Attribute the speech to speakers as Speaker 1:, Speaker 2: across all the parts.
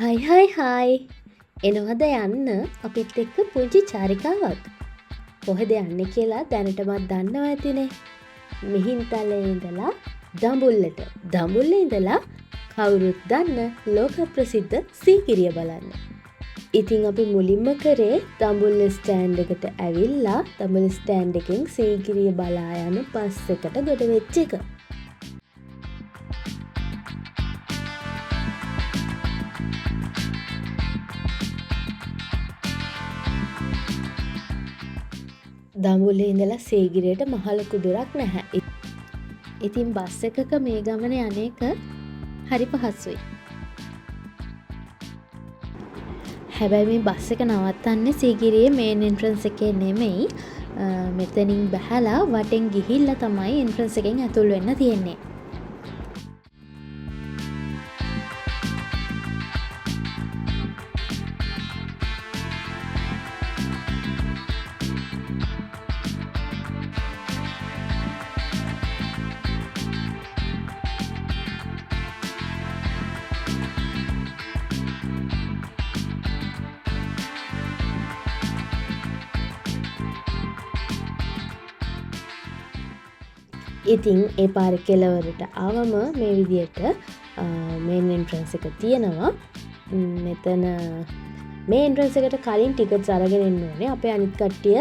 Speaker 1: හයි එනවද යන්න අපිත් එක්ක පුංචි චාරිකාවක්. කොහෙද යන්නේ කියලා දැනටමත් දන්නවා ඇතිනේ. මිහින්තලේ ඉඳලා දඹුල්ලට, දඹුල්ලේ ඉඳලා කවුරුත් දන්න ලෝක ප්‍රසිද්ධ සීගිරිය බලන්න. ඉතින් අපි මුලින්ම කරේ දඹුල්ල ස්ටෑන්ඩ් එකට ඇවිල්ලා දඹුල්ල ස්ටෑන්ඩ් එකෙන් සීගිරිය බලා යන බස් එකට ගොඩ වෙච්ච එක. දඹුල්ලේ ඉඳලා සීගිරියට මහ ලොකු දුරක් නැහැ. ඉතින් බස් එකක මේ ගමන යන එක හරි පහසුයි. හැබැයි මේ බස් එක නවත්තන්නේ සීගිරියේ මේන් එන්ට්‍රන්ස් එකේ නෙමෙයි. මෙතනින් බහැලා වටෙන් ගිහිල්ලා තමයි එන්ට්‍රන්ස් එකෙන් ඇතුල් වෙන්න තියෙන්නේ. ඉතින් ඒ පාර කෙළවරට ආවම මේ විදියට මේන් එන්ට්‍රන්ස් එක තියෙනවා. මෙතන මේ එන්ට්‍රන්ස් එකට කලින් ටිකට්ස් අරගෙන එන්න ඕනේ. අපේ අනිත් කට්ටිය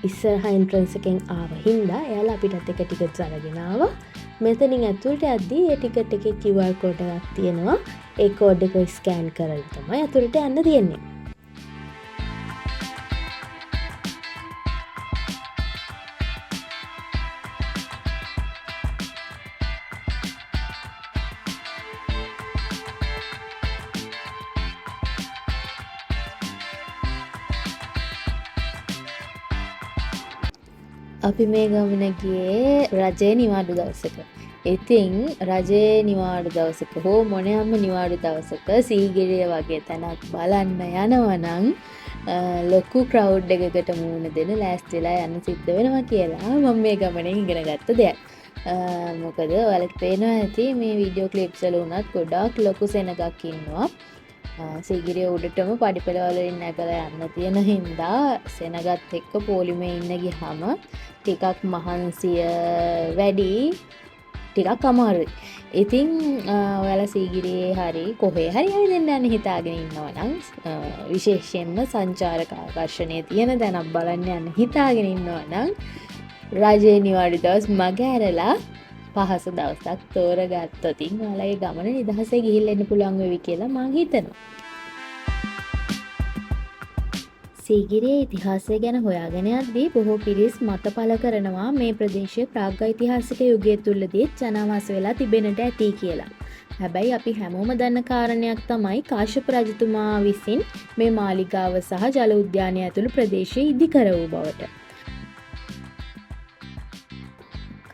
Speaker 1: ඉස්සරහා එන්ට්‍රන්ස් එකෙන් ආව හින්දා එයාලා අපිටත් එක ටිකට්ස් අරගෙන ආවා. මෙතනින් ඇතුළට යද්දී ඒ ටිකට් එකේ QR කෝඩ් එකක් තියෙනවා. ඒ කෝඩ් එක ස්කෑන් කරලා තමයි ඇතුළට යන්න තියෙන්නේ. අපි මේ ගමන ගියේ රජයේ නිවාඩු දවසක. ඉතින් රජයේ නිවාඩු දවසක හෝ මොනෑම නිවාඩු දවසක සීගිරිය වගේ තැනක් බලන්න යනවා නම් ලොකු ක්‍රවුඩ් එකකට මුහුණ දෙන්න ලෑස්තිලා යන්න සිද්ධ වෙනවා කියලා මම මේ ගමනේ ඉගෙන ගත්ත දෙයක්. මොකද ඔයාලට පේනවා ඇති මේ වීඩියෝ ක්ලිප්ස් වල උනත් ගොඩාක් ලොකු සෙනගක් ඉන්නවා. සීගිරිය උඩටම පඩිපෙළ වලින් නැගලා යන්න තියෙන හින්දා සෙනගත් එක්ක පොලිමේ ඉන්න ගියාම ටිකක් මහන්සිය වැඩි, ටිකක් අමාරුයි. ඉතින් ඔයාලා සීගිරියේ හරි කොහේ හරි ඇවිදින්න යන්න හිතාගෙන ඉන්නවා නම් විශේෂයෙන්ම සංචාරක ආකර්ෂණයේ තියෙන තැනක් බලන්න යන්න හිතාගෙන ඉන්නවා නම් රජයේ නිවාඩු දවස් මග ඇරලා පහසු දවසක් තෝරගත්තොත් ඔයාලගේ ගමන නිදහසේ ගිහිල්ලා එන්න පුළුවන් වෙවි කියලා මම හිතනවා. සීගිරියේ ඉතිහාසය ගැන හොයාගෙන යද්දී බොහෝ පිරිස් මත පළ කරනවා මේ ප්‍රදේශය ප්‍රාග්ඓතිහාසික යුගය තුලදී ජනාවාස වෙලා තිබෙන්නට ඇති කියලා. හැබැයි අපි හැමෝම දන්න කාරණයක් තමයි කාශ්‍යප රජතුමා විසින් මේ මාලිගාව සහ ජල උද්‍යානය ඇතුළු ප්‍රදේශය ඉදි කර වූ බවට.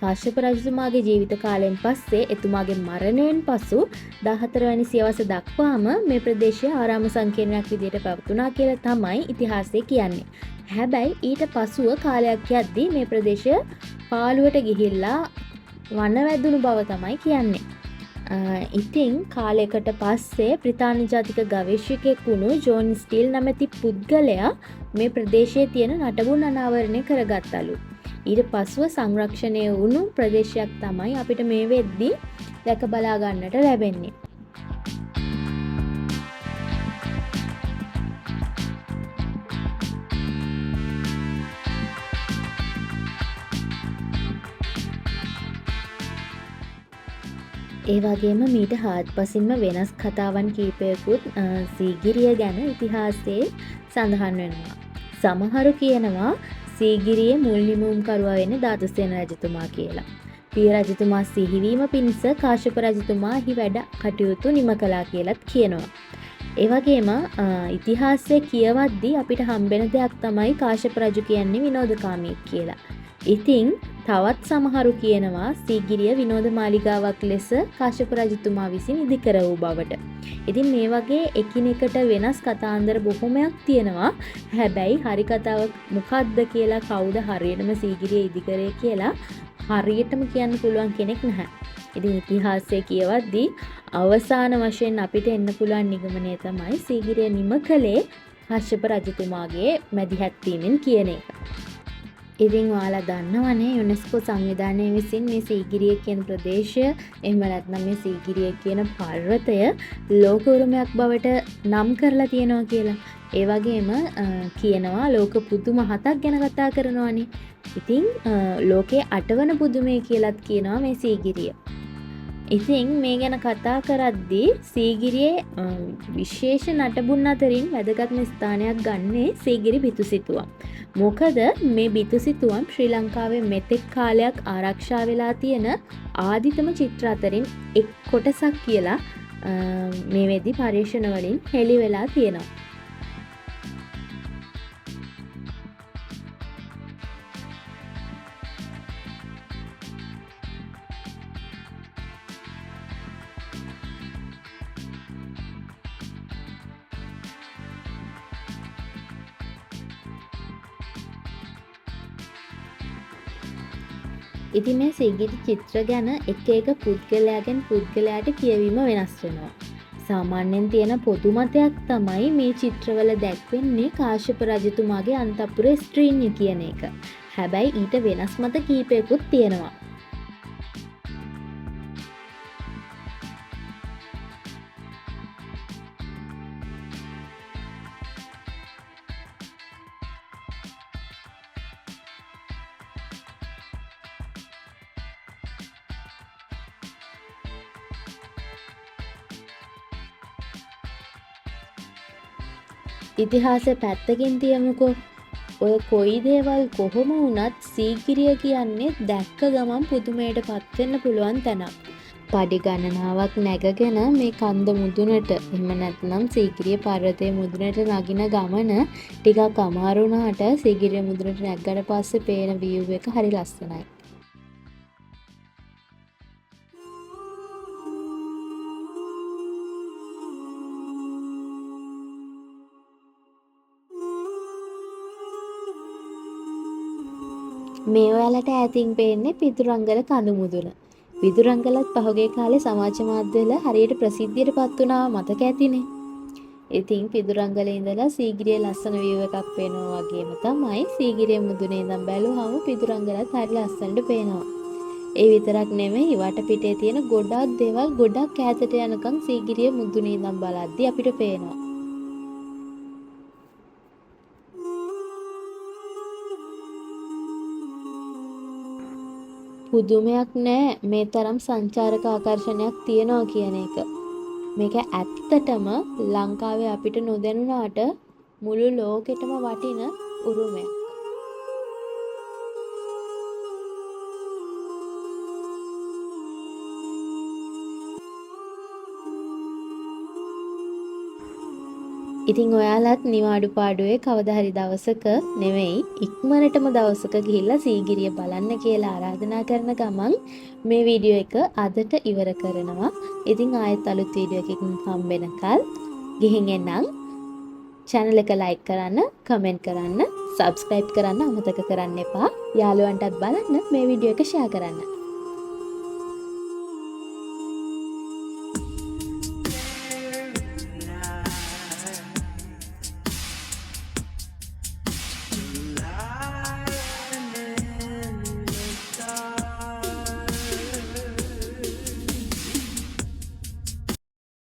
Speaker 1: කාශ්‍යප රජතුමාගේ ජීවිත කාලයෙන් පස්සේ එතුමාගේ මරණයෙන් පසු 14 වැනි සියවස දක්වාම මේ ප්‍රදේශය ආරාම සංකීර්ණයක් විදිහට පැවතුණා කියලා තමයි ඉතිහාසය කියන්නේ. හැබැයි ඊට පසුව කාලයක් යද්දී මේ ප්‍රදේශය පාළුවට ගිහිල්ලා වන වැදුණු බව තමයි කියන්නේ. ඉතින් කාලයකට පස්සේ බ්‍රිතාන්‍ය ජාතික ගවේෂකයෙක් වුණු ජෝන් ස්ටිල් නැමැති පුද්ගලයා මේ ප්‍රදේශයේ තියෙන නටබුන් අනාවරණය කරගත්තලු. ඊට පසුව සංරක්ෂණය වුණු ප්‍රදේශයක් තමයි අපිට මේ වෙද්දී දැක බලා ගන්නට ලැබෙන්නේ. ඒ වගේම මීට හාත්පසින්ම වෙනස් කතාවන් කීපයකුත් සීගිරිය ගැන ඉතිහාසයේ සඳහන් වෙනවා. සමහරු කියනවා සීගිරියේ මුල් නිමවුම්කරුවා වෙන්නේ ධාතුසේන රජතුමා කියලා. පිය රජතුමා සිහිවීම පිණිස කාශ්‍යප රජතුමා එහි වැඩ කටයුතු නිම කළා කියලත් කියනවා. ඒ වගේම ඉතිහාසයේ කියවද්දී අපිට හම්බෙන දෙයක් තමයි කාශ්‍යප රජු කියන්නේ විනෝදකාමියෙක් කියලා. ඉතින් තවත් සමහරු කියනවා සීගිරිය විනෝද මාලිගාවක් ලෙස කාශ්‍යප රජතුමා විසින් ඉදිකර වූ බවට. ඉතින් මේ වගේ එකිනෙකට වෙනස් කතාන්දර බොහොමයක් තියෙනවා. හැබැයි හරි කතාව මොකක්ද කියලා කවුද හරියටම සීගිරිය ඉදිකරේ කියලා හරියටම කියන්න පුළුවන් කෙනෙක් නැහැ. ඉතින් ඉතිහාසය කියවද්දී අවසාන වශයෙන් අපිට එන්න පුළුවන් නිගමනය තමයි සීගිරිය නිම කළේ කාශ්‍යප රජතුමාගේ මැදිහත් වීමෙන් කියන එක. ඉතින් ඔයාලා දන්නවනේ යුනෙස්කෝ සංවිධානය විසින් මේ සීගිරිය කියන ප්‍රදේශය එහෙම නැත්නම් මේ සීගිරිය කියන පර්වතය ලෝක උරුමයක් බවට නම් කරලා තියෙනවා කියලා. ඒ වගේම කියනවා ලෝක පුදුම 7ක් ගැන කතා කරනවානේ. ඉතින් ලෝකයේ 8 වන පුදුමය කියලාත් කියනවා මේ සීගිරිය. ඉතින් මේ ගැන කතා කරද්දී සීගිරියේ විශේෂ නටබුන් අතරින් වැදගත්ම ස්ථානයක් ගන්නේ සීගිරි බිතුසිතුවම්. මොකද මේ බිතුසිතුවම් ශ්‍රී ලංකාවේ මෙතෙක් කාලයක් ආරක්ෂා වෙලා තියෙන ආදිතම චිත්‍ර අතරින් එක් කොටසක් කියලා මේ වෙද්දී පරීක්ෂණ වලින් හෙළි වෙලා තියෙනවා. ඉතින් මේ සීගිරි චිත්‍ර ගැන එක එක පුද්ගලයාගෙන් පුද්ගලයාට කියවීම වෙනස් වෙනවා. සාමාන්‍යයෙන් තියෙන පොදු මතයක් තමයි මේ චිත්‍රවල දැක්වෙන්නේ කාශ්‍යප රජතුමාගේ අන්තපුර ස්ත්‍රීන්ය කියන එක. හැබැයි ඊට වෙනස් මත කීපයකුත් තියෙනවා. ඉතිහාසය පැත්තකින් තියමුකෝ. ඔය කොයි දේවල් කොහොම වුණත් සීගිරිය කියන්නේ දැක්ක ගමන් පුදුමයට පත්වෙන්න පුළුවන් තැනක්. පඩි ගණනාවක් නැගගෙන මේ කන්ද මුදුනට එහෙම නැත්නම් සීගිරිය පර්වතයේ මුදුනට නගින ගමන ටිකක් අමාරු වුණාට සීගිරිය මුදුනට නැග්ගට පස්සේ පේන view එක හරි ලස්සනයි. මේ ඔයාලට ඈතින් පේන්නේ පිදුරංගල කඳු මුදුන. පිදුරංගලත් පහුගිය කාලේ සමාජ මාධ්‍යවල හරියට ප්‍රසිද්ධියට පත් වුණා මතක ඇතිනේ. ඉතින් පිදුරංගලේ ඉඳලා සීගිරිය ලස්සන view එකක් පේනවා වගේම තමයි සීගිරිය මුදුනේ ඉඳන් බැලුවම පිදුරංගලත් හරි ලස්සනට පේනවා. ඒ විතරක් නෙමෙයි වටපිටේ තියෙන ගොඩක් දේවල් ගොඩක් ඈතට යනකම් සීගිරිය මුදුනේ ඉඳන් බලද්දි අපිට පේනවා. පුදුමයක් නෑ මේ තරම් සංචාරක ආකර්ෂණයක් තියනවා කියන එක. මේක ඇත්තටම ලංකාවේ අපිට නොදැනුණාට මුළු ලෝකෙටම වටින උරුමයක්. ඉතින් ඔයාලත් නිවාඩු පාඩුවේ කවදා හරි දවසක නෙවෙයි ඉක්මනටම දවසක ගිහිල්ලා සීගිරිය බලන්න කියලා ආරාධනා කරන ගමන් මේ වීඩියෝ එක අදට ඉවර කරනවා. ඉතින් ආයෙත් අලුත් වීඩියෝ එකකින් හම්බෙනකල් ගිහින් එන්නම්. channel එක like කරන්න, comment කරන්න, subscribe කරන්න අමතක කරන්න එපා. යාළුවන්ටත් බලන්න මේ වීඩියෝ එක share කරන්න.